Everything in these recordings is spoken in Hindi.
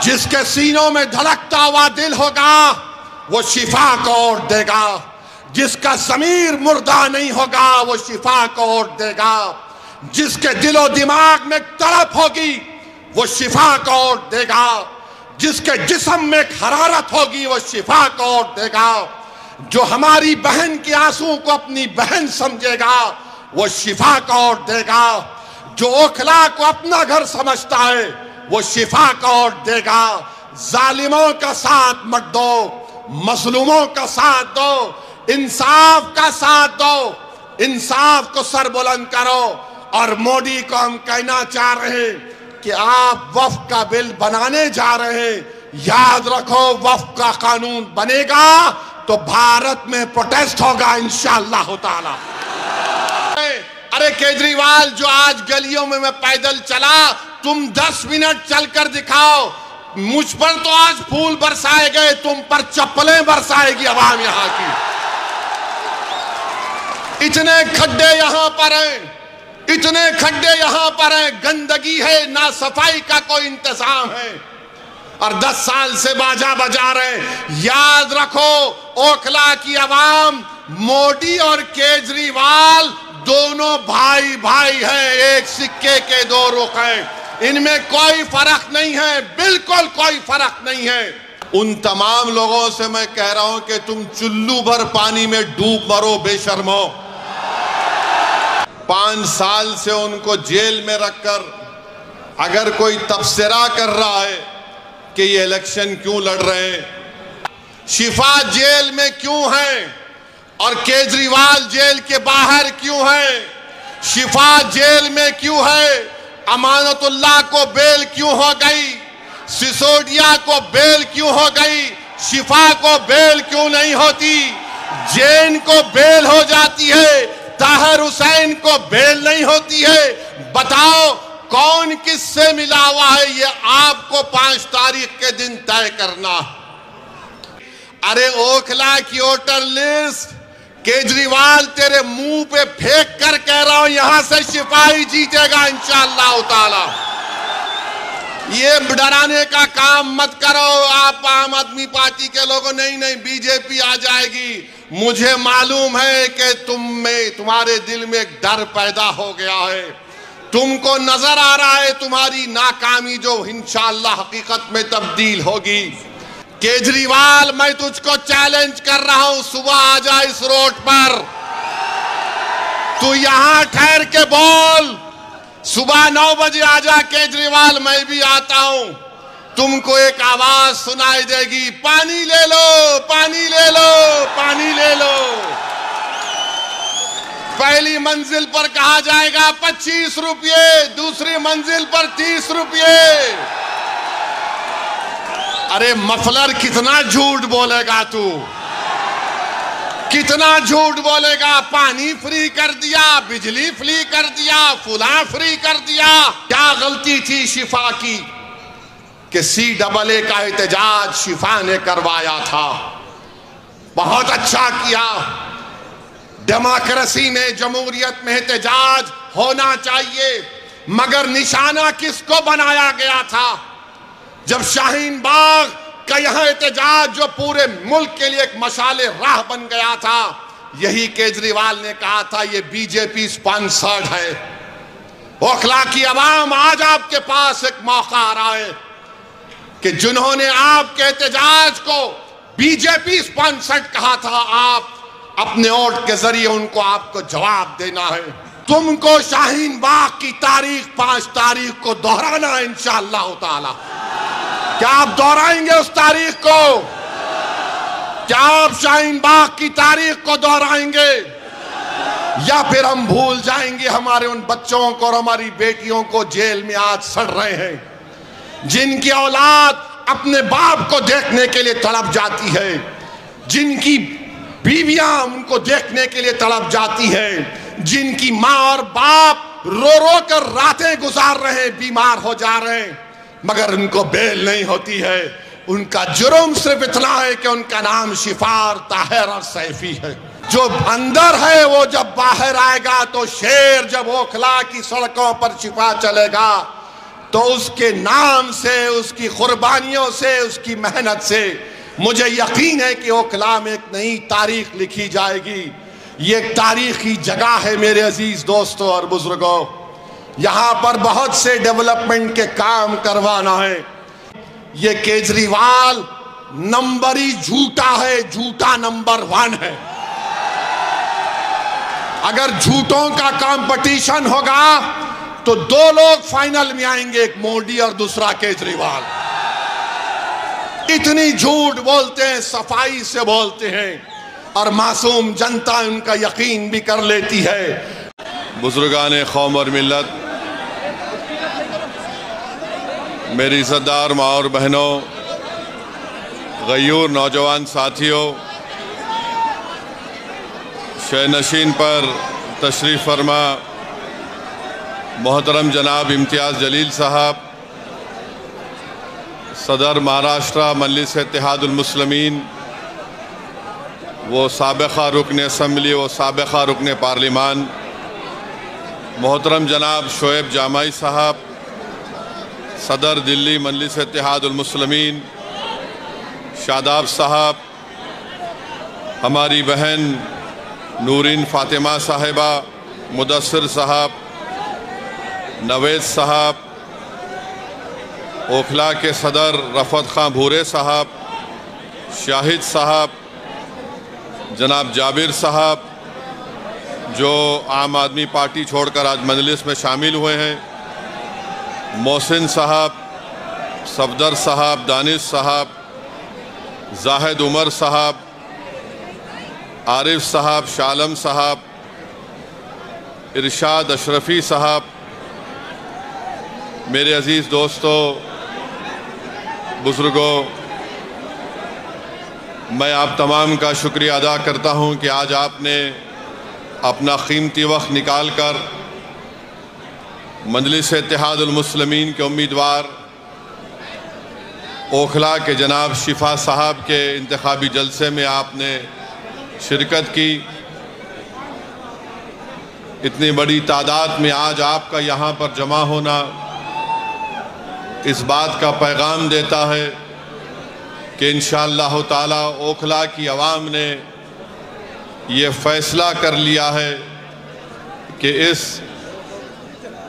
जिसके सीनों में धड़कता हुआ दिल होगा वो शिफा को ओट देगा। जिसका ज़मीर मुर्दा नहीं होगा वो शिफा को ओट देगा। जिसके दिलो दिमाग में तड़प होगी वो शिफा को ओट देगा। जिसके जिस्म में हरारत होगी वो शिफा को ओट देगा। जो हमारी बहन के आंसू को अपनी बहन समझेगा वो शिफा को ओट देगा। जो ओखला को अपना घर समझता है वो शिफा को ओट देगा। जालिमों का साथ मत दो, मजलूमों का साथ दो, इंसाफ का साथ दो, इंसाफ को सर बुलंद करो। और मोदी को हम कहना चाह रहे हैं कि आप वक्फ का बिल बनाने जा रहे हैं, याद रखो वक्फ का कानून बनेगा तो भारत में प्रोटेस्ट होगा इंशाअल्लाह ताला। अरे केजरीवाल, जो आज गलियों में मैं पैदल चला, तुम 10 मिनट चलकर दिखाओ। मुझ पर तो आज फूल बरसाए गए, तुम पर चप्पलें बरसाएगी आवाम यहां की। इतने खड्डे यहां पर हैं, इतने खड्डे यहां पर हैं, गंदगी है, ना सफाई का कोई इंतजाम है, और 10 साल से बाजा बजा रहे। याद रखो ओखला की आवाम, मोदी और केजरीवाल दोनों भाई भाई हैं, एक सिक्के के दो रुख हैं। इनमें कोई फर्क नहीं है, बिल्कुल कोई फर्क नहीं है। उन तमाम लोगों से मैं कह रहा हूं कि तुम चुल्लू भर पानी में डूब मरो बेशर्मो। 5 साल से उनको जेल में रखकर अगर कोई तबसरा कर रहा है कि ये इलेक्शन क्यों लड़ रहे हैं, शिफा जेल में क्यों है और केजरीवाल जेल के बाहर क्यों है, शिफा जेल में क्यों है, अमानतुल्लाह को बेल क्यों हो गई, सिसोदिया को बेल क्यों हो गई, शिफा को बेल क्यों नहीं होती, जैन को बेल हो जाती है, ताहिर हुसैन को बेल नहीं होती है। बताओ कौन किससे मिला हुआ है, ये आपको 5 तारीख के दिन तय करना। अरे ओखला की वोटर लिस्ट केजरीवाल तेरे मुंह पे फेंक कर कह रहा हूं, यहां से सिपाही जीतेगा इंशाअल्लाह ताला। ये डराने का काम मत करो आप आम आदमी पार्टी के लोगों, नहीं नहीं बीजेपी आ जाएगी। मुझे मालूम है कि तुम्हारे दिल में एक डर पैदा हो गया है, तुमको नजर आ रहा है तुम्हारी नाकामी जो इंशाअल्लाह हकीकत में तब्दील होगी। केजरीवाल, मैं तुझको चैलेंज कर रहा हूं, सुबह आ जा इस रोड पर, तू यहां ठहर के बोल, सुबह 9 बजे आ जा केजरीवाल, मैं भी आता हूं। तुमको एक आवाज सुनाई देगी, पानी ले लो, पानी ले लो, पानी ले लो। पहली मंजिल पर कहा जाएगा 25 रुपये, दूसरी मंजिल पर 30 रुपये। अरे मफलर, कितना झूठ बोलेगा तू, कितना झूठ बोलेगा। पानी फ्री कर दिया, बिजली फ्री कर दिया, फुला फ्री कर दिया। क्या गलती थी शिफा की कि CAA का एहतजाज शिफा ने करवाया था, बहुत अच्छा किया। डेमोक्रेसी में, जमहूरियत में एहतजाज होना चाहिए, मगर निशाना किसको बनाया गया था? जब शाहीन बाग का यहां एहतजाज जो पूरे मुल्क के लिए एक मशाले राह बन गया था, यही केजरीवाल ने कहा था ये बीजेपी स्पॉन्सर्ड है। ओखला की आवाम, आज आपके पास एक मौका आ रहा है कि जिन्होंने आपके एहतजाज को बीजेपी स्पॉन्सर्ड कहा था, आप अपने वोट के जरिए उनको आपको जवाब देना है। तुमको शाहीन बाग की तारीख 5 तारीख को दोहराना है इंशाअल्लाह ताला। क्या आप दोहराएंगे उस तारीख को? क्या आप शाहीन बाग की तारीख को दोहराएंगे, या फिर हम भूल जाएंगे हमारे उन बच्चों को और हमारी बेटियों को जेल में आज सड़ रहे हैं, जिनकी औलाद अपने बाप को देखने के लिए तड़प जाती है, जिनकी बीवियां उनको देखने के लिए तड़प जाती है, जिनकी माँ और बाप रो रो कर रातें गुजार रहे हैं, बीमार हो जा रहे हैं, मगर उनको बेल नहीं होती है। उनका जुर्म सिर्फ इतना है कि उनका नाम शिफार, ताहिर और सैफी है। जो अंदर है वो जब बाहर आएगा तो शेर जब ओखला की सड़कों पर छिपा चलेगा तो उसके नाम से, उसकी कुर्बानियों से, उसकी मेहनत से मुझे यकीन है कि ओखला में एक नई तारीख लिखी जाएगी। ये एक तारीखी जगह है मेरे अजीज दोस्तों और बुजुर्गों। यहाँ पर बहुत से डेवलपमेंट के काम करवाना है। ये केजरीवाल नंबर ही झूठा है, झूठा नंबर 1 है। अगर झूठों का कंपटीशन होगा तो 2 लोग फाइनल में आएंगे, एक मोदी और दूसरा केजरीवाल। इतनी झूठ बोलते हैं, सफाई से बोलते हैं और मासूम जनता उनका यकीन भी कर लेती है। बुजुर्गान कौम और मिल्लत, मेरी इज़्ज़तदार माँ और बहनों, गयूर नौजवान साथियों, शहनशीन पर तशरीफ़ फरमा मोहतरम जनाब इम्तियाज़ जलील साहब, सदर महाराष्ट्र मजलिस इत्तेहादुल मुस्लिमीन, वो साबिक़ा रुकन असम्बली, वो साबिक़ा रुकन पार्लिमान मोहतरम जनाब शोएब जामाई साहब, सदर दिल्ली मजलिस इत्तेहादुल मुस्लिमीन शादाब साहब, हमारी बहन नूरीन फ़ातिमा साहिबा, मुदस्सिर साहब, नवेद साहब, ओखला के सदर रफ़त खां भूरे साहब, शाहिद साहब, जनाब जाबिर साहब जो आम आदमी पार्टी छोड़कर आज मजलिस में शामिल हुए हैं, मोहसिन साहब, सफदर साहब, दानिश साहब, जाहिद उमर साहब, आरिफ साहब, शालम साहब, इरशाद अशरफी साहब, मेरे अजीज़ दोस्तों, बुज़ुर्गों, मैं आप तमाम का शुक्रिया अदा करता हूं कि आज आपने अपना कीमती वक्त निकाल कर मजलिस इत्तेहादुल मुस्लिमीन के उम्मीदवार ओखला के जनाब शिफा साहब के इंतखाबी जलसे में आपने शिरकत की। इतनी बड़ी तादाद में आज आपका यहाँ पर जमा होना इस बात का पैगाम देता है कि इंशाअल्लाह ताला ओखला की आवाम ने ये फ़ैसला कर लिया है कि इस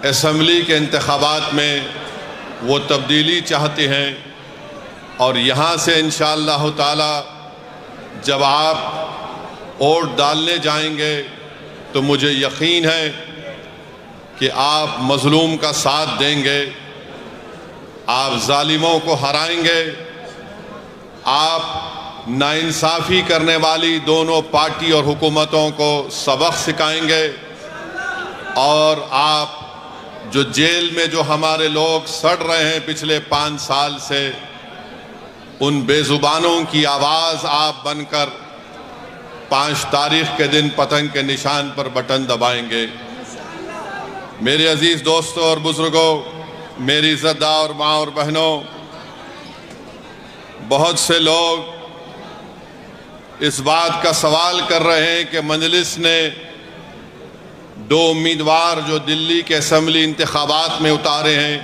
असम्बली के इंतखाबात में वो तब्दीली चाहते हैं और यहाँ से इंशाअल्लाह ताला जब आप वोट डालने जाएंगे तो मुझे यकीन है कि आप मज़लूम का साथ देंगे, आप जालिमों को हराएंगे, आप नाइंसाफ़ी करने वाली दोनों पार्टी और हुकूमतों को सबक सिखाएंगे और आप जो जेल में जो हमारे लोग सड़ रहे हैं पिछले 5 साल से, उन बेजुबानों की आवाज़ आप बनकर 5 तारीख के दिन पतंग के निशान पर बटन दबाएंगे। मेरे अजीज़ दोस्तों और बुज़ुर्गों, मेरी इज़्ज़तदार माँ और बहनों, बहुत से लोग इस बात का सवाल कर रहे हैं कि मजलिस ने 2 उम्मीदवार जो दिल्ली के असम्बली इंतखाबात में उतारे हैं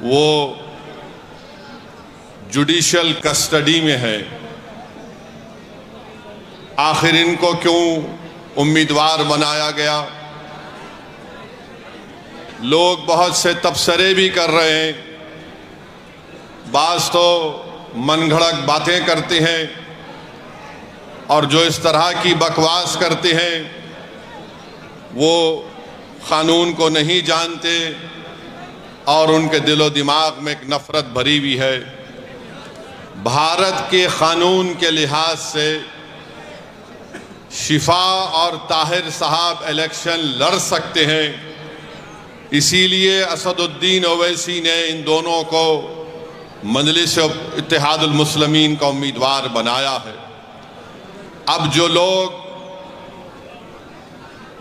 वो जुडिशल कस्टडी में है, आखिर इनको क्यों उम्मीदवार बनाया गया। लोग बहुत से तबसरे भी कर रहे हैं, बाज़ तो मनगढ़ंत बातें करते हैं और जो इस तरह की बकवास करते हैं वो क़ानून को नहीं जानते और उनके दिलो दिमाग में एक नफ़रत भरी हुई है। भारत के क़ानून के लिहाज से शिफा और ताहिर साहब इलेक्शन लड़ सकते हैं, इसीलिए असदुद्दीन ओवैसी ने इन दोनों को मजलिस इत्तेहादुल मुस्लिमीन का उम्मीदवार बनाया है। अब जो लोग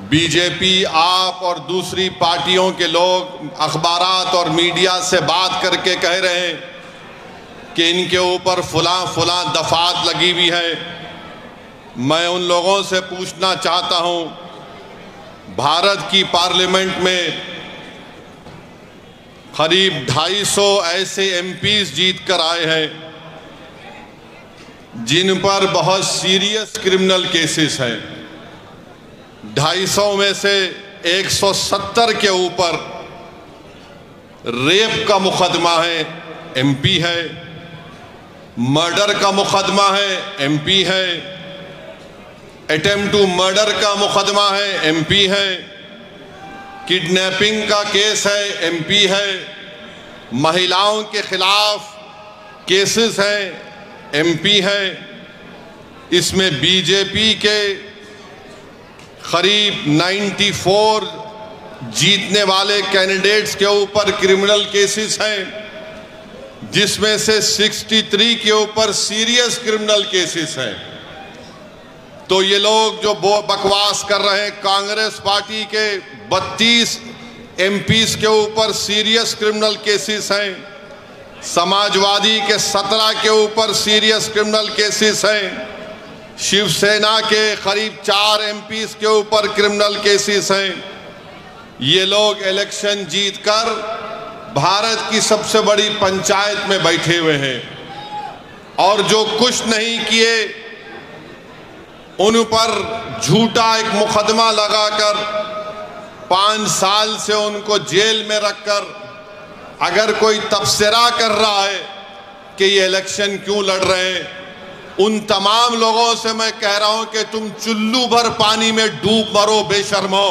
बीजेपी, आप और दूसरी पार्टियों के लोग अखबारात और मीडिया से बात करके कह रहे हैं कि इनके ऊपर फलां दफात लगी हुई है, मैं उन लोगों से पूछना चाहता हूं, भारत की पार्लियामेंट में करीब 250 ऐसे एमपीज जीत कर आए हैं जिन पर बहुत सीरियस क्रिमिनल केसेस हैं। 250 में से 170 के ऊपर रेप का मुकदमा है, एमपी है, मर्डर का मुकदमा है, एमपी है, अटेम्प्ट टू मर्डर का मुकदमा है, एमपी है, किडनैपिंग का केस है, एमपी है, महिलाओं के खिलाफ केसेस हैं, एमपी है। इसमें बीजेपी के करीब 94 जीतने वाले कैंडिडेट्स के ऊपर क्रिमिनल केसेस हैं, जिसमें से 63 के ऊपर सीरियस क्रिमिनल केसेस हैं। तो ये लोग जो बकवास कर रहे हैं, कांग्रेस पार्टी के 32 एमपीज के ऊपर सीरियस क्रिमिनल केसेस हैं, समाजवादी के 17 के ऊपर सीरियस क्रिमिनल केसेस हैं, शिवसेना के करीब 4 एमपीज के ऊपर क्रिमिनल केसेस हैं। ये लोग इलेक्शन जीतकर भारत की सबसे बड़ी पंचायत में बैठे हुए हैं और जो कुछ नहीं किए उन पर झूठा एक मुकदमा लगाकर 5 साल से उनको जेल में रखकर अगर कोई तबसरा कर रहा है कि ये इलेक्शन क्यों लड़ रहे हैं, उन तमाम लोगों से मैं कह रहा हूं कि तुम चुल्लू भर पानी में डूब मरो बेशर्मो।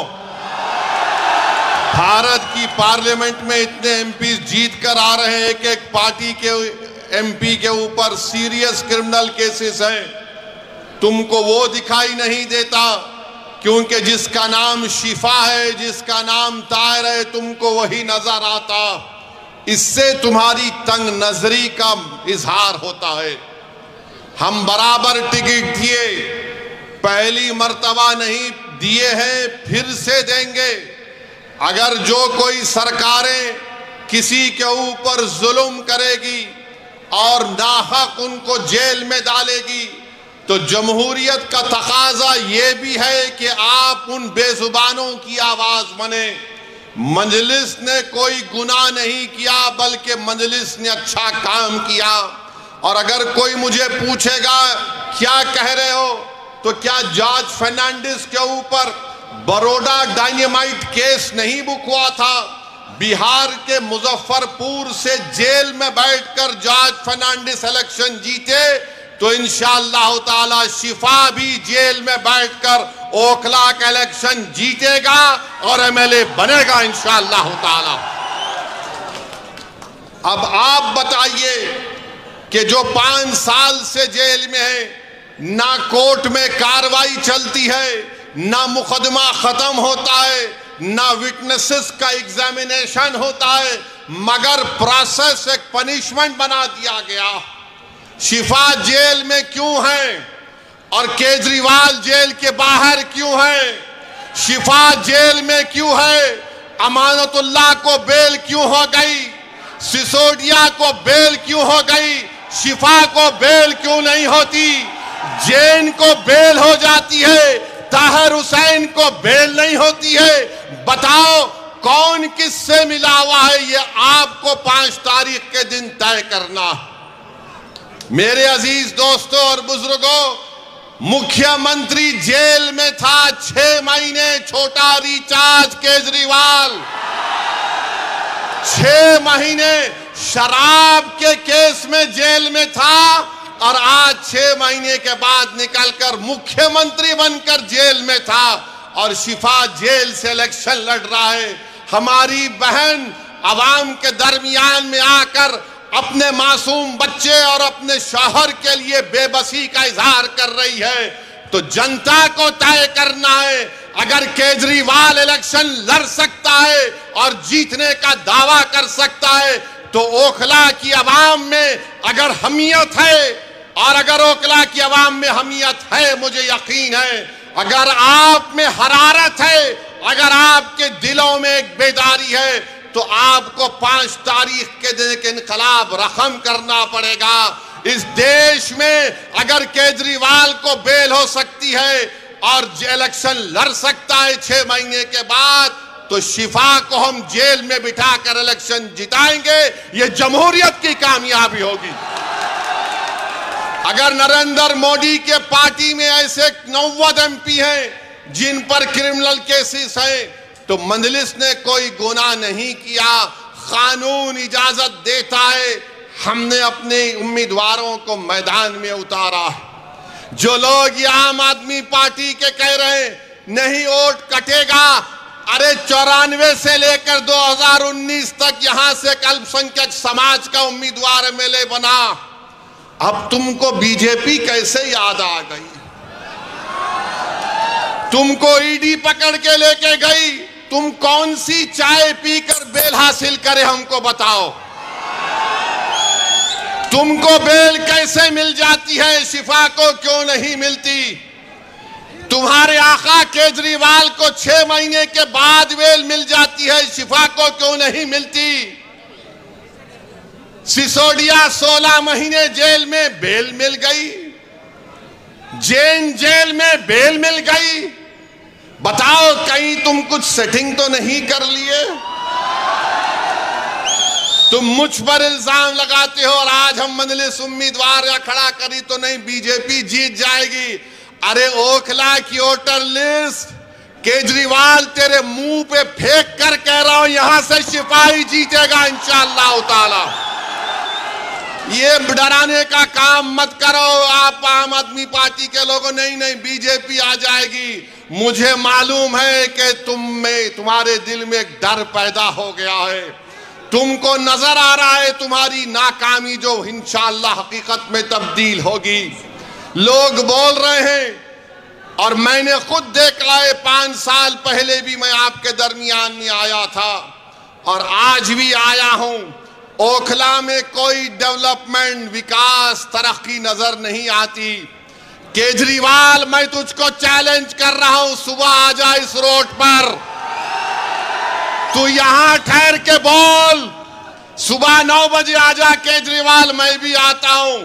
भारत की पार्लियामेंट में इतने एमपी जीत कर आ रहे हैं कि एक पार्टी के एमपी के ऊपर सीरियस क्रिमिनल केसेस हैं, तुमको वो दिखाई नहीं देता क्योंकि जिसका नाम शिफा है, जिसका नाम ताहिर है, तुमको वही नजर आता। इससे तुम्हारी तंग नजरी का इजहार होता है। हम बराबर टिकट दिए, पहली मर्तबा नहीं दिए हैं, फिर से देंगे। अगर जो कोई सरकारें किसी के ऊपर जुल्म करेगी और नाहक उनको जेल में डालेगी तो जमहूरियत का तकाजा ये भी है कि आप उन बेजुबानों की आवाज बने। मजलिस ने कोई गुनाह नहीं किया बल्कि मजलिस ने अच्छा काम किया। और अगर कोई मुझे पूछेगा क्या कह रहे हो, तो क्या जॉर्ज फर्नांडिस के ऊपर बड़ौदा डायनेमाइट केस नहीं बुक हुआ था? बिहार के मुजफ्फरपुर से जेल में बैठकर जॉर्ज फर्नांडिस इलेक्शन जीते, तो इंशाअल्लाह ताला शिफा भी जेल में बैठकर ओखला का इलेक्शन जीतेगा और एमएलए बनेगा इंशाअल्लाह ताला। अब आप बताइए कि जो 5 साल से जेल में है, ना कोर्ट में कार्रवाई चलती है, ना मुकदमा खत्म होता है, ना विटनेसेस का एग्जामिनेशन होता है, मगर प्रोसेस एक पनिशमेंट बना दिया गया। शिफा जेल में क्यों है और केजरीवाल जेल के बाहर क्यों है? शिफा जेल में क्यों है? अमानतुल्लाह को बेल क्यों हो गई? सिसोदिया को बेल क्यों हो गई? शिफा को बेल क्यों नहीं होती? जैन को बेल हो जाती है, ताहिर हुसैन को बेल नहीं होती है। बताओ कौन किससे मिला हुआ है, ये आपको 5 तारीख के दिन तय करना। मेरे अजीज दोस्तों और बुजुर्गों, मुख्यमंत्री जेल में था 6 महीने, छोटा रिचार्ज केजरीवाल 6 महीने शराब के केस में जेल में था और आज 6 महीने के बाद निकलकर मुख्यमंत्री बनकर जेल में था और शिफा जेल से इलेक्शन लड़ रहा है। हमारी बहन अवाम के दरमियान में आकर अपने मासूम बच्चे और अपने शौहर के लिए बेबसी का इजहार कर रही है, तो जनता को तय करना है। अगर केजरीवाल इलेक्शन लड़ सकता है और जीतने का दावा कर सकता है, तो ओखला की आवाम में अगर हमीयत है, और अगर ओखला की आवाम में हमीयत है, मुझे यकीन है, अगर आप में हरारत है, अगर आपके दिलों में एक बेदारी है, तो आपको 5 तारीख के दिन एक इनकलाब रकम करना पड़ेगा। इस देश में अगर केजरीवाल को बेल हो सकती है और इलेक्शन लड़ सकता है 6 महीने के बाद, तो तो शिफा को हम जेल में बिठाकर इलेक्शन जिताएंगे। ये जमहूरियत की कामयाबी होगी। अगर नरेंद्र मोदी के पार्टी में ऐसे 90 MP हैं जिन पर क्रिमिनल केसेस हैं, तो मजलिस ने कोई गुनाह नहीं किया, कानून इजाजत देता है। हमने अपने उम्मीदवारों को मैदान में उतारा। जो लोग ये आम आदमी पार्टी के कह रहे हैं नहीं वोट कटेगा, अरे 94 से लेकर 2019 तक यहां से अल्पसंख्यक समाज का उम्मीदवार MLA बना। अब तुमको बीजेपी कैसे याद आ गई? तुमको ईडी पकड़ के लेके गई। तुम कौन सी चाय पीकर बेल हासिल करे हमको बताओ। तुमको बेल कैसे मिल जाती है, शिफा को क्यों नहीं मिलती? तुम्हारे आका केजरीवाल को 6 महीने के बाद बेल मिल जाती है, शिफा को क्यों नहीं मिलती? सिसोदिया 16 महीने जेल में बेल मिल गई, जैन जेल में बेल मिल गई। बताओ कहीं तुम कुछ सेटिंग तो नहीं कर लिए? तुम मुझ पर इल्जाम लगाते हो और आज हम मजलिस उम्मीदवार या खड़ा करी तो नहीं बीजेपी जीत जाएगी। अरे ओखला की वोटर लिस्ट केजरीवाल तेरे मुंह पे फेंक कर कह रहा हूं, यहां से सिपाही जीतेगा इंशाअल्लाह ताला। ये डराने का काम मत करो आप आम आदमी पार्टी के लोगों। नहीं बीजेपी आ जाएगी। मुझे मालूम है कि तुम्हारे दिल में एक डर पैदा हो गया है। तुमको नजर आ रहा है तुम्हारी नाकामी जो इंशाअल्लाह हकीकत में तब्दील होगी। लोग बोल रहे हैं और मैंने खुद देखा है, 5 साल पहले भी मैं आपके दरमियान में आया था और आज भी आया हूं। ओखला में कोई डेवलपमेंट, विकास, तरक्की नजर नहीं आती। केजरीवाल मैं तुझको चैलेंज कर रहा हूं, सुबह आ जा इस रोड पर, तू यहां ठहर के बोल। सुबह 9 बजे आ जा केजरीवाल, मैं भी आता हूं।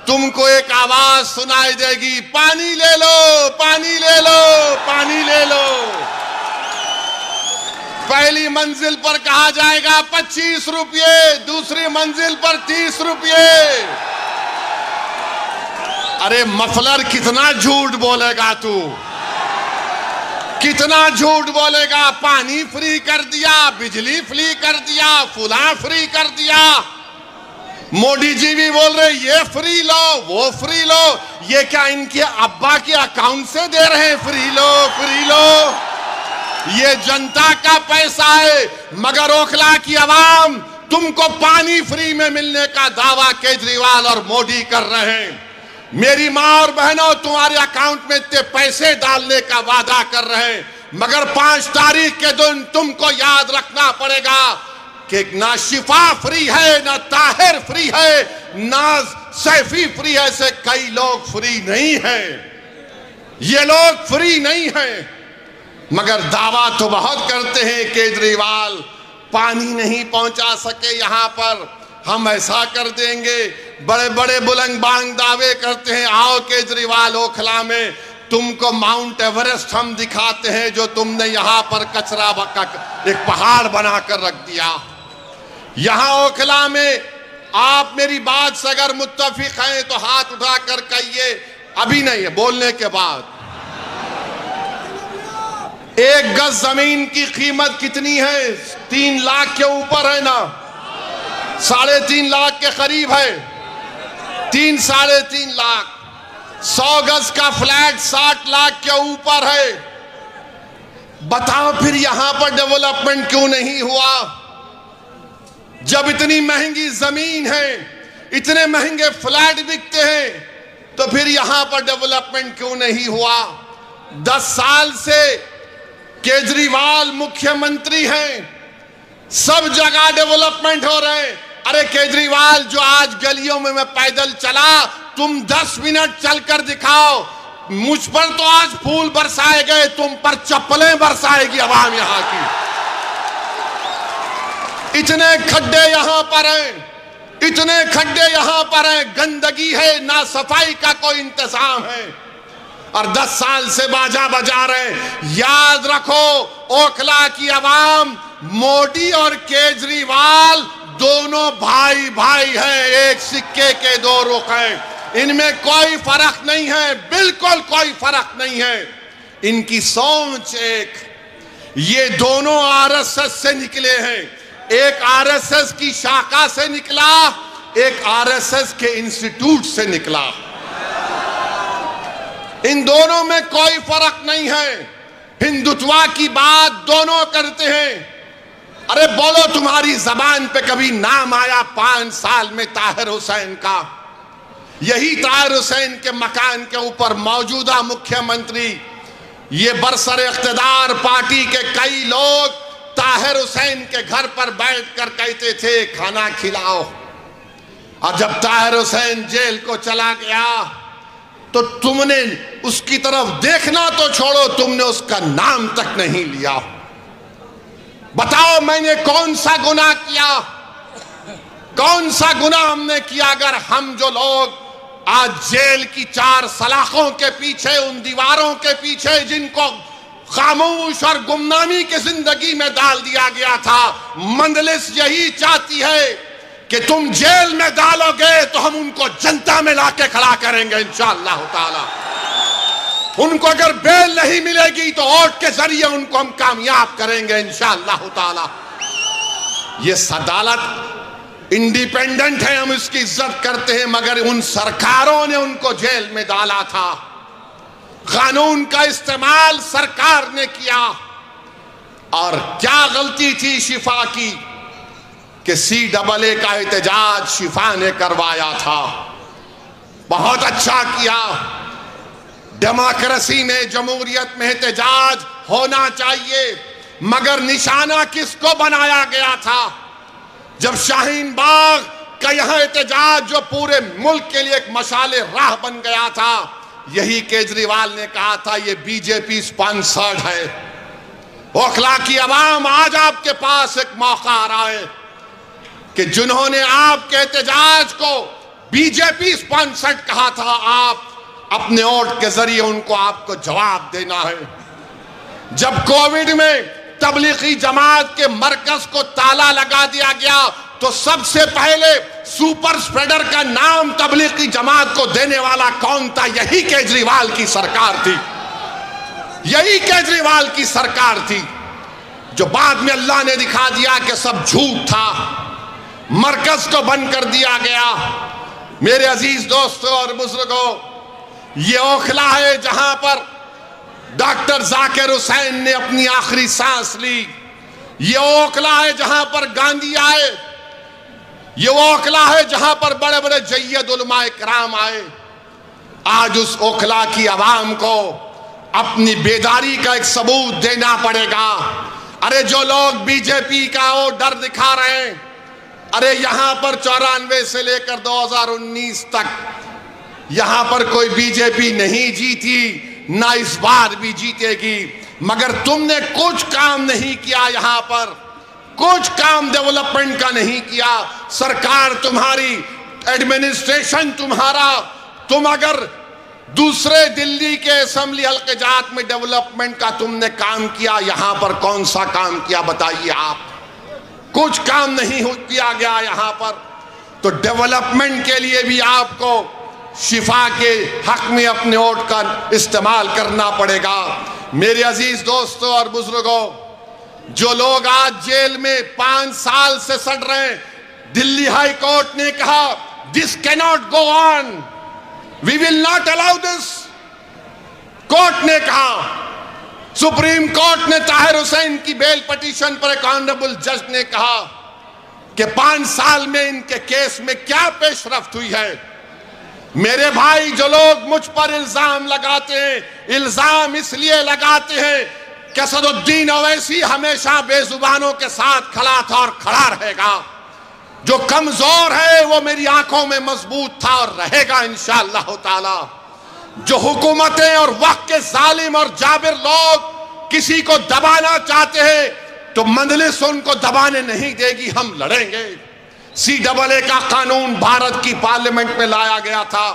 तुमको एक आवाज सुनाई देगी, पानी ले लो, पानी ले लो, पानी ले लो। पहली मंजिल पर कहा जाएगा 25 रुपये, दूसरी मंजिल पर 30 रुपये। अरे मफलर कितना झूठ बोलेगा तू, कितना झूठ बोलेगा। पानी फ्री कर दिया, बिजली फ्री कर दिया, फुला फ्री कर दिया। मोदी जी भी बोल रहे ये फ्री लो, वो फ्री लो। ये क्या इनके अब्बा के अकाउंट से दे रहे हैं? फ्री लो, फ्री लो। ये जनता का पैसा है। मगर ओखला की आवाम तुमको पानी फ्री में मिलने का दावा केजरीवाल और मोदी कर रहे हैं। मेरी मां और बहनों, तुम्हारे अकाउंट में इतने पैसे डालने का वादा कर रहे हैं, मगर 5 तारीख के दिन तुमको याद रखना पड़ेगा कि ना शिफा फ्री है, ना ताहिर फ्री है, ना सैफी फ्री है। ऐसे कई लोग फ्री नहीं हैं। ये लोग फ्री नहीं हैं, मगर दावा तो बहुत करते हैं। केजरीवाल पानी नहीं पहुंचा सके यहां पर, हम ऐसा कर देंगे। बड़े बड़े बुलंद बांग दावे करते हैं। आओ केजरीवाल, ओखला में तुमको माउंट एवरेस्ट हम दिखाते हैं, जो तुमने यहां पर कचरा एक पहाड़ बनाकर रख दिया। यहां ओखला में आप मेरी बात से अगर मुत्तफिक हैं तो हाथ उठाकर कहिए। अभी नहीं है, बोलने के बाद। 1 गज जमीन की कीमत कितनी है? 3 लाख के ऊपर है ना, 3.5 लाख के करीब है। 3 साढ़े 3 लाख। 100 गज का फ्लैट 60 लाख के ऊपर है। बताओ फिर यहां पर डेवलपमेंट क्यों नहीं हुआ? जब इतनी महंगी जमीन है, इतने महंगे फ्लैट बिकते हैं, तो फिर यहां पर डेवलपमेंट क्यों नहीं हुआ? 10 साल से केजरीवाल मुख्यमंत्री हैं, सब जगह डेवलपमेंट हो रहे हैं। अरे केजरीवाल, जो आज गलियों में मैं पैदल चला, तुम 10 मिनट चलकर दिखाओ। मुझ पर तो आज फूल बरसाए गए, तुम पर चप्पलें बरसाएगी आवाम यहां की। इतने खड्डे यहां पर हैं, इतने खड्डे यहां पर हैं, गंदगी है, ना सफाई का कोई इंतजाम है। और 10 साल से बाजा बजा रहे हैं। याद रखो, ओखला की आवाम, मोदी और केजरीवाल दोनों भाई भाई हैं, एक सिक्के के दो रुख हैं। इनमें कोई फर्क नहीं है, बिल्कुल कोई फर्क नहीं है। इनकी सोच एक, ये दोनों आरएसएस से निकले हैं। एक आरएसएस की शाखा से निकला, एक आरएसएस के इंस्टीट्यूट से निकला। इन दोनों में कोई फर्क नहीं है। हिंदुत्व की बात दोनों करते हैं। अरे बोलो, तुम्हारी जबान पे कभी नाम आया 5 साल में ताहिर हुसैन का? यही ताहिर हुसैन के मकान के ऊपर मौजूदा मुख्यमंत्री, ये बरसर इख्तिदार पार्टी के कई लोग ताहिर हुसैन के घर पर बैठकर कहते थे खाना खिलाओ। और जब ताहिर हुसैन जेल को चला गया तो तुमने उसकी तरफ देखना तो छोड़ो, तुमने उसका नाम तक नहीं लिया। बताओ मैंने कौन सा गुनाह किया? कौन सा गुनाह हमने किया? अगर हम जो लोग आज जेल की 4 सलाखों के पीछे, उन दीवारों के पीछे जिनको खामोश और गुमनामी की जिंदगी में डाल दिया गया था, मंजलिस यही चाहती है कि तुम जेल में डालोगे तो हम उनको जनता में लाके खड़ा करेंगे इंशाअल्लाह ताला। उनको अगर बेल नहीं मिलेगी तो वोट के जरिए उनको हम कामयाब करेंगे इंशाअल्लाह ताला। ये अदालत इंडिपेंडेंट है, हम इसकी इज्जत करते हैं, मगर उन सरकारों ने उनको जेल में डाला था। कानून का इस्तेमाल सरकार ने किया। और क्या गलती थी शिफा की कि CAA का एहतजाज शिफा ने करवाया था। बहुत अच्छा किया। डेमोक्रेसी में, जमहूरियत में एहतजाज होना चाहिए, मगर निशाना किसको बनाया गया था? जब शाहीन बाग का यहां एहतजाज जो पूरे मुल्क के लिए एक मशाले राह बन गया था, यही केजरीवाल ने कहा था ये बीजेपी स्पॉन्सर्ड है। ओखला की आवाम, आज आपके पास एक मौका आ रहा है कि जिन्होंने आपके एहतजाज को बीजेपी स्पॉन्सर्ड कहा था, आप अपने वोट के जरिए उनको आपको जवाब देना है। जब कोविड में तबलीगी जमात के मरकज को ताला लगा दिया गया तो सबसे पहले सुपर स्प्रेडर का नाम तबलीगी जमात को देने वाला कौन था? यही केजरीवाल की सरकार थी। यही केजरीवाल की सरकार थी, जो बाद में अल्लाह ने दिखा दिया कि सब झूठ था, मरकज को बंद कर दिया गया। मेरे अजीज दोस्तों और बुजुर्गों, ये ओखला है जहां पर डॉक्टर जाकिर हुसैन ने अपनी आखिरी सांस ली। ये ओखला है जहां पर गांधी आए। ये ओखला है जहां पर बड़े बड़े जय्यद उलमा इकराम आए। आज उस ओखला की आवाम को अपनी बेदारी का एक सबूत देना पड़ेगा। अरे जो लोग बीजेपी का वो डर दिखा रहे हैं, अरे यहां पर 94 से लेकर 2019 तक यहां पर कोई बीजेपी नहीं जीती, ना इस बार भी जीतेगी, मगर तुमने कुछ काम नहीं किया। यहां पर कुछ काम डेवलपमेंट का नहीं किया। सरकार तुम्हारी, एडमिनिस्ट्रेशन तुम्हारा, तुम अगर दूसरे दिल्ली के असेंबली हल्के जात में डेवलपमेंट का तुमने काम किया, यहां पर कौन सा काम किया बताइए आप? कुछ काम नहीं किया गया यहां पर। तो डेवलपमेंट के लिए भी आपको शिफा के हक में अपने वोट का इस्तेमाल करना पड़ेगा। मेरे अजीज दोस्तों और बुजुर्गों, जो लोग आज जेल में 5 साल से सड़ रहे हैं, दिल्ली हाई कोर्ट ने कहा this cannot go on, we will not allow this. Court ने कहा, सुप्रीम कोर्ट ने ताहिर हुसैन की बेल पिटीशन पर एक ऑनरेबल जज ने कहा कि 5 साल में इनके केस में क्या पेशरफ्त हुई है। मेरे भाई, जो लोग मुझ पर इल्जाम लगाते हैं, इल्जाम इसलिए लगाते हैं कि असदुद्दीन ओवैसी हमेशा बेजुबानों के साथ खड़ा था और खड़ा रहेगा। जो कमजोर है वो मेरी आंखों में मजबूत था और रहेगा इंशाअल्लाह ताला। जो हुकूमतें और वक्त के जालिम और जाबिर लोग किसी को दबाना चाहते हैं तो मंजलिस उनको दबाने नहीं देगी, हम लड़ेंगे। CAA का कानून भारत की पार्लियामेंट में लाया गया था।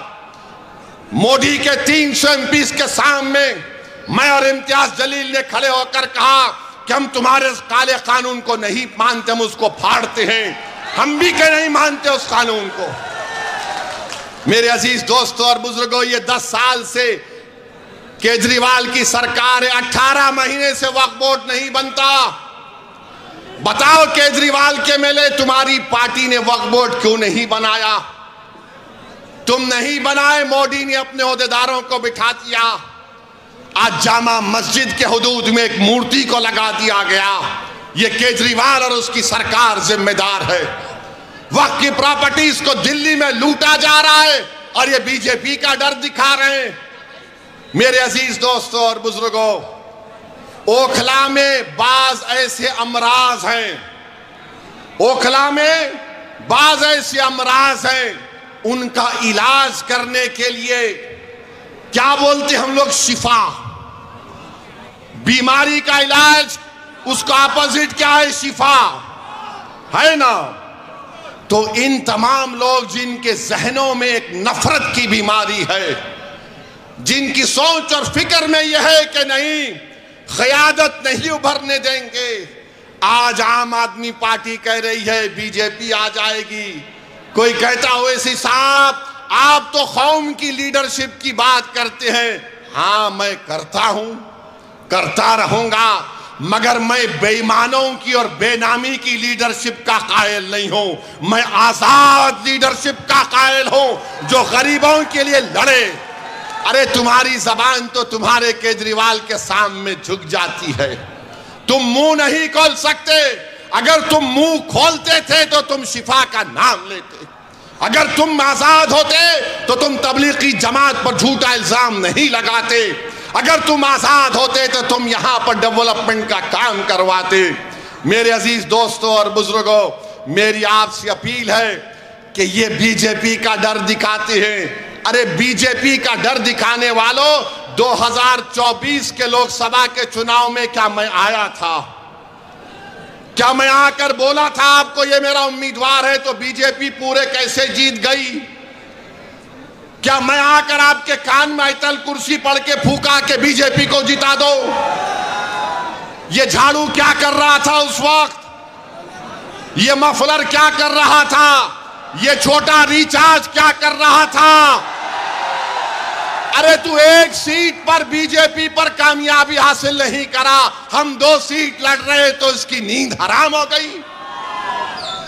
मोदी के 300 एमपीज के सामने मैं और इम्तियाज जलील ने खड़े होकर कहा कि हम तुम्हारे काले कानून को नहीं मानते, हम उसको फाड़ते हैं। हम भी के नहीं मानते उस कानून को। मेरे अजीज दोस्तों और बुजुर्गों, ये 10 साल से केजरीवाल की सरकार है, 18 महीने से वक्फ बोर्ड नहीं बनता। बताओ केजरीवाल के मेले तुम्हारी पार्टी ने वक्फ बोर्ड क्यों नहीं बनाया? तुम नहीं बनाए, मोदी ने अपने ओहदेदारों को बिठा दिया। आज जामा मस्जिद के हुदूद में एक मूर्ति को लगा दिया गया। ये केजरीवाल और उसकी सरकार जिम्मेदार है। वक्फ की प्रॉपर्टीज को दिल्ली में लूटा जा रहा है और ये बीजेपी का डर दिखा रहे हैं। मेरे अजीज दोस्तों और बुजुर्गों, ओखला में बाज ऐसे अमराज हैं, ओखला में बाज ऐसे अमराज हैं, उनका इलाज करने के लिए क्या बोलते हम लोग? शिफा। बीमारी का इलाज, उसका अपोजिट क्या है? शिफा, है ना? तो इन तमाम लोग जिनके जहनों में एक नफरत की बीमारी है, जिनकी सोच और फिक्र में यह है कि नहीं, क़यादत नहीं उभरने देंगे। आज आम आदमी पार्टी कह रही है बीजेपी आ जाएगी। कोई कहता ओवैसी साहब आप तो कौम की लीडरशिप की बात करते हैं। हाँ, मैं करता हूं, करता रहूंगा, मगर मैं बेईमानों की और बेनामी की लीडरशिप का कायल नहीं हूं। मैं आजाद लीडरशिप का कायल हूं जो गरीबों के लिए लड़े। अरे तुम्हारी जबान तो तुम्हारे केजरीवाल के सामने झुक जाती है, तुम मुंह नहीं खोल सकते। अगर तुम मुंह खोलते थे तो तुम शिफा का नाम लेते। अगर तुम आजाद होते तो तुम तबलीगी जमात पर झूठा इल्जाम नहीं लगाते। अगर तुम आजाद होते तो तुम यहां पर डेवलपमेंट का काम करवाते। मेरे अजीज दोस्तों और बुजुर्गों, मेरी आपसे अपील है कि ये बीजेपी का डर दिखाते हैं। अरे बीजेपी का डर दिखाने वालों, 2024 के लोकसभा के चुनाव में क्या मैं आया था? क्या मैं आकर बोला था आपको ये मेरा उम्मीदवार है तो बीजेपी पूरे कैसे जीत गई? क्या मैं आकर आपके कान में आयतल कुर्सी पढ़ के फूका के बीजेपी को जिता दो? ये झाड़ू क्या कर रहा था उस वक्त? ये मफलर क्या कर रहा था? ये छोटा रिचार्ज क्या कर रहा था? अरे तू एक सीट पर बीजेपी पर कामयाबी हासिल नहीं करा, हम 2 सीट लड़ रहे तो इसकी नींद हराम हो गई।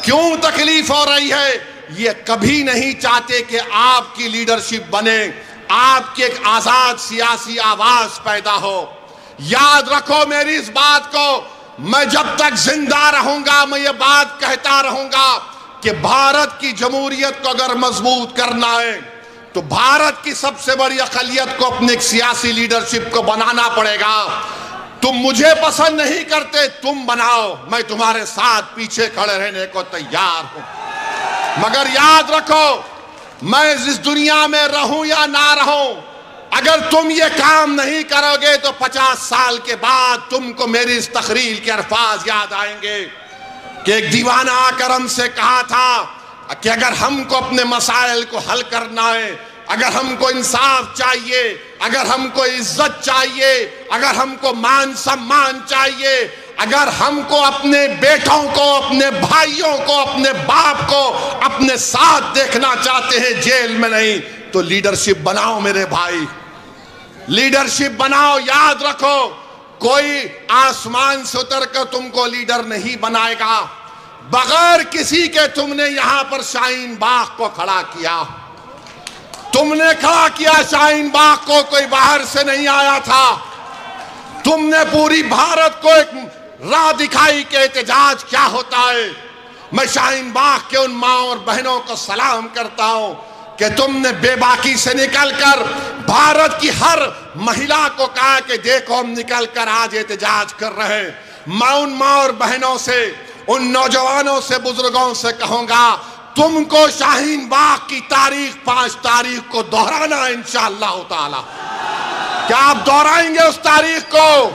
क्यों तकलीफ हो रही है? ये कभी नहीं चाहते कि आपकी लीडरशिप बने, आपकी एक आजाद सियासी आवाज पैदा हो। याद रखो मेरी इस बात को, मैं जब तक जिंदा रहूंगा मैं ये बात कहता रहूंगा कि भारत की जमहूरियत को अगर मजबूत करना है तो भारत की सबसे बड़ी अक़लियत को अपनी एक सियासी लीडरशिप को बनाना पड़ेगा। तुम मुझे पसंद नहीं करते, तुम बनाओ, मैं तुम्हारे साथ पीछे खड़े रहने को तैयार हूं। मगर याद रखो, मैं इस दुनिया में रहूं या ना रहूं, अगर तुम ये काम नहीं करोगे तो 50 साल के बाद तुमको मेरी इस तकरीर के अल्फाज याद आएंगे कि एक दीवाना आकर हमसे कहा था कि अगर हमको अपने मसाइल को हल करना है, अगर हमको इंसाफ चाहिए, अगर हमको इज्जत चाहिए, अगर हमको मान सम्मान चाहिए, अगर हमको अपने बेटों को, अपने भाइयों को, अपने बाप को अपने साथ देखना चाहते हैं, जेल में नहीं, तो लीडरशिप बनाओ मेरे भाई, लीडरशिप बनाओ। याद रखो, कोई आसमान से उतर कर तुमको लीडर नहीं बनाएगा। बगैर किसी के तुमने यहां पर शाहीन बाग को खड़ा किया, तुमने खड़ा किया शाहीन बाग को, कोई बाहर से नहीं आया था। तुमने पूरी भारत को एक राह दिखाई कि एहतजाज क्या होता है। मैं शाहीन बाग के उन माँ और बहनों को सलाम करता हूं कि तुमने बेबाकी से निकलकर भारत की हर महिला को कहा कि देखो हम निकलकर आज एहतजाज कर रहे हैं। मैं उन माँ और बहनों से, उन नौजवानों से, बुजुर्गों से कहूंगा, तुमको शाहीन बाग की तारीख 5 तारीख को दोहराना है इंशाअल्लाह ताला। क्या आप दोहराएंगे उस तारीख को?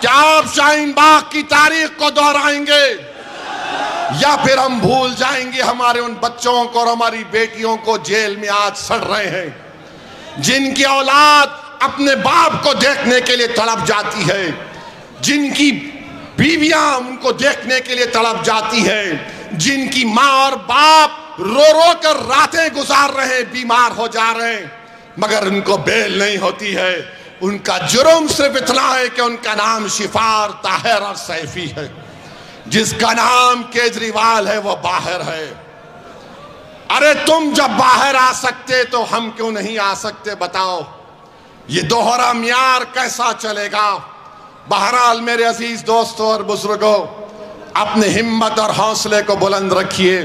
क्या आप शाहीन बाग की तारीख को दोहराएंगे या फिर हम भूल जाएंगे हमारे उन बच्चों को और हमारी बेटियों को जेल में आज सड़ रहे हैं? जिनकी औलाद अपने बाप को देखने के लिए तड़प जाती है, जिनकी बीवियां उनको देखने के लिए तड़प जाती है, जिनकी माँ और बाप रो रो कर रातें गुजार रहे, बीमार हो जा रहे हैं, मगर उनको बेल नहीं होती है। उनका जुर्म सिर्फ इतना है कि उनका नाम शिफार, ताहिर और सैफी है। जिसका नाम केजरीवाल है वो बाहर है। अरे तुम जब बाहर आ सकते तो हम क्यों नहीं आ सकते, बताओ? ये दोहरा म्यार कैसा चलेगा? बहरहाल मेरे अजीज दोस्तों और बुजुर्गों, अपने हिम्मत और हौसले को बुलंद रखिए।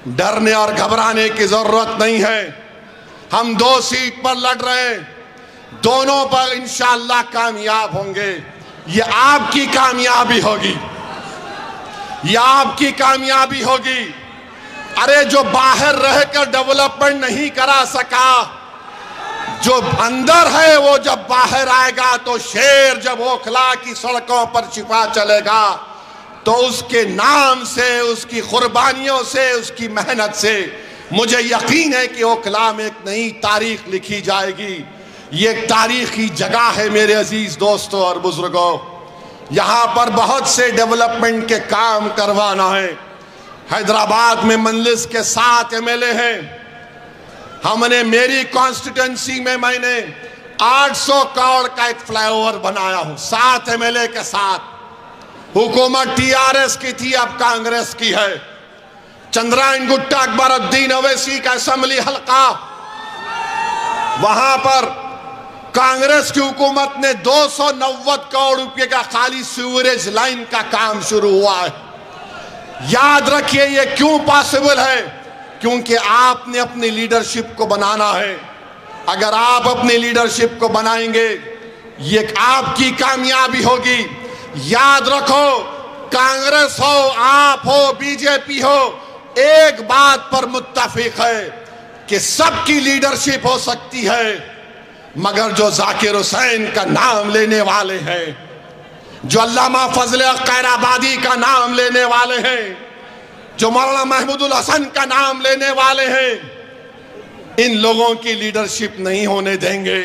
डरने और घबराने की जरूरत नहीं है। हम 2 सीट पर लड़ रहे हैं, दोनों पर इंशाअल्लाह कामयाब होंगे। ये आपकी कामयाबी होगी, ये आपकी कामयाबी होगी। अरे जो बाहर रहकर डेवलपमेंट नहीं करा सका, जो अंदर है वो जब बाहर आएगा तो शेर जब ओखला की सड़कों पर छिपा चलेगा तो उसके नाम से, उसकी कुर्बानियों से, उसकी मेहनत से मुझे यकीन है कि ओखला में एक नई तारीख लिखी जाएगी। ये एक तारीखी जगह है मेरे अजीज दोस्तों और बुजुर्गों। यहाँ पर बहुत से डेवलपमेंट के काम करवाना है। हैदराबाद में मंजलिस के 7 MLA हैं। हमने मेरी कॉन्स्टिट्यूंसी में मैंने 800 करोड़ का एक फ्लाईओवर बनाया हूं 7 MLA के साथ। हुकूमत TRS की थी, अब कांग्रेस की है। चंद्रायन गुट्टा अकबरुद्दीन ओवैसी का असेंबली हल्का, वहां पर कांग्रेस की हुकूमत ने 290 करोड़ रुपए का खाली सीवरेज लाइन का काम शुरू हुआ है। याद रखिए ये क्यों पॉसिबल है, क्योंकि आपने अपनी लीडरशिप को बनाना है। अगर आप अपनी लीडरशिप को बनाएंगे ये आपकी कामयाबी होगी। याद रखो, कांग्रेस हो, आप हो, बीजेपी हो, एक बात पर मुत्तफिक है कि सबकी लीडरशिप हो सकती है, मगर जो जाकिर हुसैन का नाम लेने वाले हैं, जो अल्लामा फजल खैराबादी का नाम लेने वाले हैं, जो मौलाना महमूदुल हसन का नाम लेने वाले हैं, इन लोगों की लीडरशिप नहीं होने देंगे।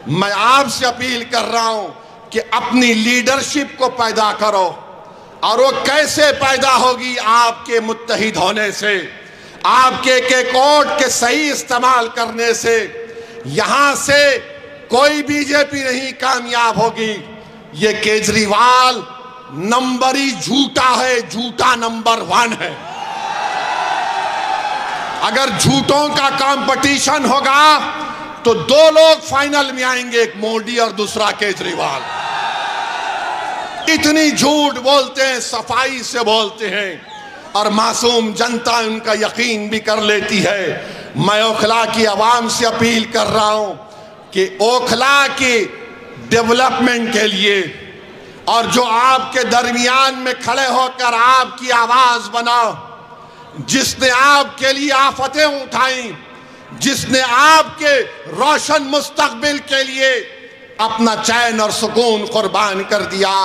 मैं आपसे अपील कर रहा हूं कि अपनी लीडरशिप को पैदा करो, और वो कैसे पैदा होगी? आपके मुत्तहिद होने से, आपके के कोड के सही इस्तेमाल करने से। यहां से कोई बीजेपी नहीं कामयाब होगी। ये केजरीवाल नंबरी झूठा है, झूठा नंबर 1 है। अगर झूठों का कंपटीशन होगा तो 2 लोग फाइनल में आएंगे, एक मोदी और दूसरा केजरीवाल। इतनी झूठ बोलते हैं, सफाई से बोलते हैं, और मासूम जनता उनका यकीन भी कर लेती है। मैं ओखला की आवाम से अपील कर रहा हूं कि ओखला के डेवलपमेंट के लिए, और जो आपके दरमियान में खड़े होकर आपकी आवाज बना, जिसने आपके लिए आफतें उठाई, जिसने आपके रोशन मुस्तकबिल के लिए अपना चैन और सुकून कुर्बान कर दिया,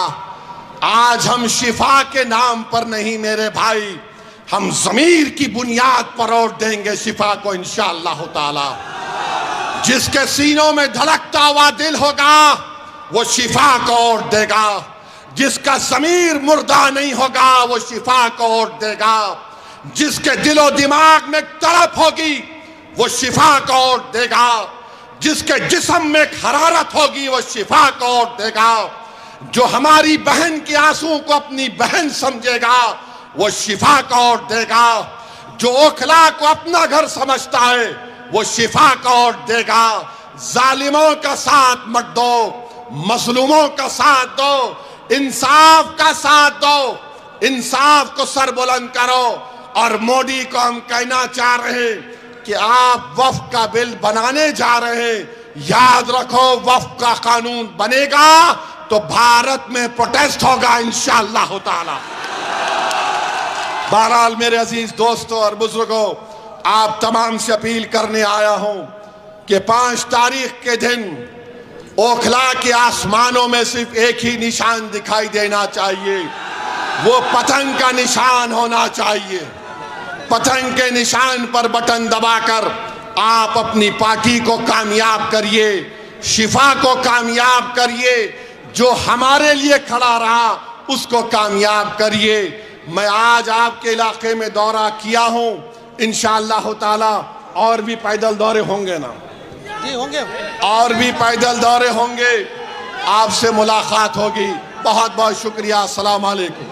आज हम शिफा के नाम पर नहीं मेरे भाई, हम ज़मीर की बुनियाद पर वोट देंगे शिफा को इंशाअल्लाह ताला। जिसके सीनों में धड़कता हुआ दिल होगा वो शिफा को वोट देगा। जिसका ज़मीर मुर्दा नहीं होगा वो शिफा को वोट देगा। जिसके दिलो दिमाग में तड़प होगी वो शिफा को वोट देगा। जिसके जिस्म में हरारत होगी वो शिफा को वोट देगा। जो हमारी बहन के आंसू को अपनी बहन समझेगा वो शिफा को वोट देगा। जो ओखला को अपना घर समझता है वो शिफा को वोट देगा। जालिमों का साथ मत दो, मजलूमों का साथ दो, इंसाफ का साथ दो, इंसाफ को सर बुलंद करो। और मोदी को हम कहना चाह रहे हैं कि आप वक्फ का बिल बनाने जा रहे हैं, याद रखो वक्फ का कानून बनेगा तो भारत में प्रोटेस्ट होगा इंशाअल्लाह ताला। बहरहाल मेरे अजीज दोस्तों और बुजुर्गों, आप तमाम से अपील करने आया हूं कि 5 तारीख के दिन ओखला के आसमानों में सिर्फ एक ही निशान दिखाई देना चाहिए, वो पतंग का निशान होना चाहिए। पतंग के निशान पर बटन दबाकर आप अपनी पार्टी को कामयाब करिए, शिफा को कामयाब करिए, जो हमारे लिए खड़ा रहा उसको कामयाब करिए। मैं आज आपके इलाके में दौरा किया हूं, इंशाअल्लाह ताला और भी पैदल दौरे होंगे ना जी, होंगे और भी पैदल दौरे होंगे, आपसे मुलाकात होगी। बहुत बहुत शुक्रिया। अस्सलाम वालेकुम।